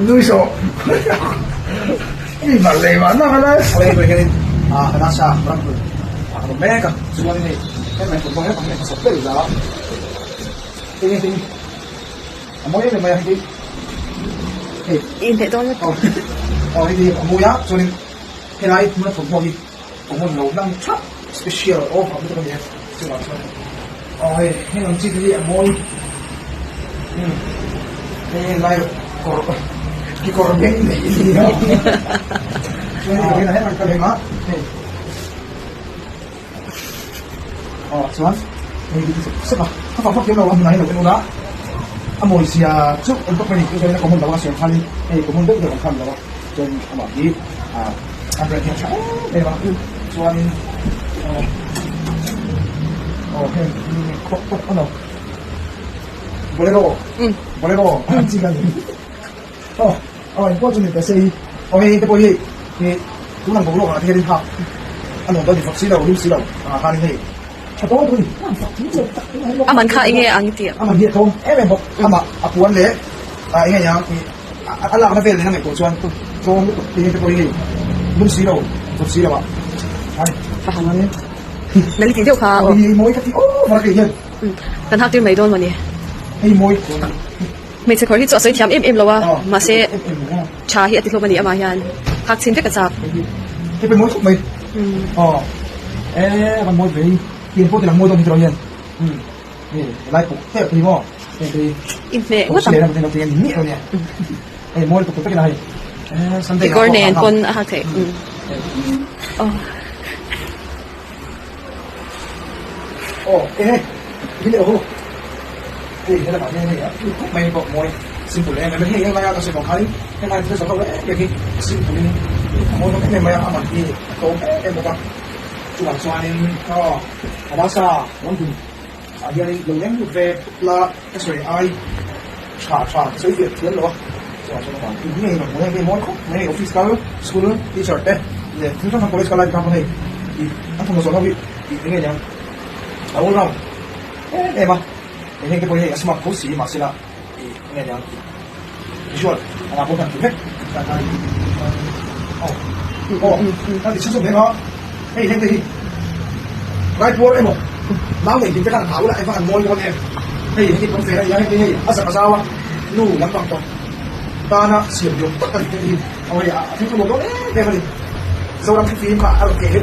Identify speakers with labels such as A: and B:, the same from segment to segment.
A: Luiso. Ini malay mana kan? Oleh begini, nasa berapa? Kalau mereka semua ini, kan main footballnya pakai pasopel lah. Ini. Amoy ini banyak ini.
B: Hindi to na.
A: Ini amoy ya, so ini kailangan mo na football ini. Kung mo lang chap special of apa itu kan ya. Coba. Okay, ini ang citi amoy. Ini lain Kikorben ini. Ini kami nak kalima. Cuman ini siapa? Apa yang lawan naik nak kena? Amoy siya cuk untuk menikah dengan komun lawan siya kali. Komun tu kita kan lawan. Jadi amoy di ada yang cakap. Bang. Cuman ini kok ano? Bolero. Bolero. Jika ni. Important kasi ito po kung ang bulo ka tingin ha. Ano ba di vaccine o lusi daw? Kanin hey. Chato to ni.
B: Aman ka inge ang tiya.
A: Aman di to. Mo ama apuan le. Inge yang ala ka na fel na may kusuan. So tingin po ni lusi daw. Vaccine ba?
B: Paham ni. Nalitin daw ka.
A: Mo ikati marami yan.
B: Kan hak din may doon mo ni.
A: Mo
B: May sa korhit so asoy tiam lawa mase chahi at lo mani amayan hak sin ka sak
A: cái bên mối thuốc mì còn mối về tiền phố thì là mua trong thị trường nhiên lại cục thế thì mua thì
B: in fe
A: what là tiền tiền nhị rồi nè mua cục cái này
B: cái gor nen kon hak the
A: cái liệu hô thì cái là bảo như này thuốc mì bột mồi simple em mới thấy cái sẽ còn thấy cái này tôi sẽ không lấy cái simple mồi nó cái này mà đi có em một con chủ bản xoay nên cho bà sa món gì giờ này đầu nhánh về là cái sợi ai trả sợi việc tiến rồi cho bạn cái này là mỗi cái món khúc này office color school t-shirt đấy để chúng ta college color cái này thì nó không có số đâu thì cái này nhá đâu đâu em mà ini kita punya semua kursi masih lah ini yang visual anak bukan tu nanti susu mereka ini right wall em mau mình chúng ta đang thảo lại phần môi con em ini con phải là ini asal asal lu lắm bằng con ta nó sử dụng tất cả những cái ôi à chúng tôi một cái này sau đó cái phim mà ở kể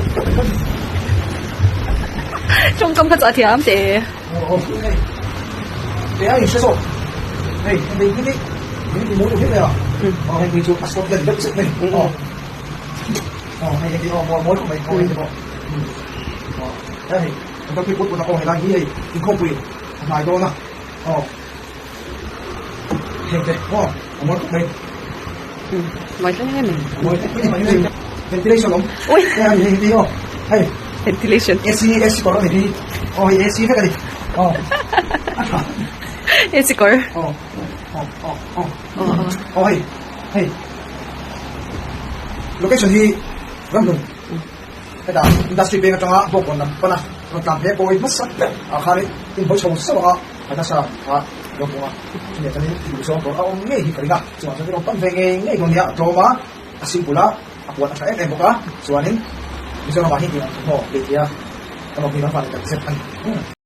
B: trong công tác tiam thì
A: để anh sẽ rồi này mình cái những mối đồ hết rồi hay mình chụp passport gần đất sức mình hay cái mối của mình coi được không đây chúng ta khi bút của nó còn là gì thì không quyền lại đâu nào hiện tại mối của mình
B: mày cái này mình
A: mối cái này ventilation không
B: ui
A: cái này gì không hay
B: ventilation
A: AC có nó thì AC hết cái gì
B: It's a car.
A: Hey. Location hi Ramdun. Kada industry bank atanga bokon na pana. Ang kampe ko ay masak. Akari tin bo chong sa ba. Kada sa lo ko. Ni tani iso ko ang ngi hi kalinga. So sa ko pan venge ngi ko niya trauma asimpula ako ta sa em boka. So anin. Iso na bahin ni mo. Betia. Ano pinapalitan sa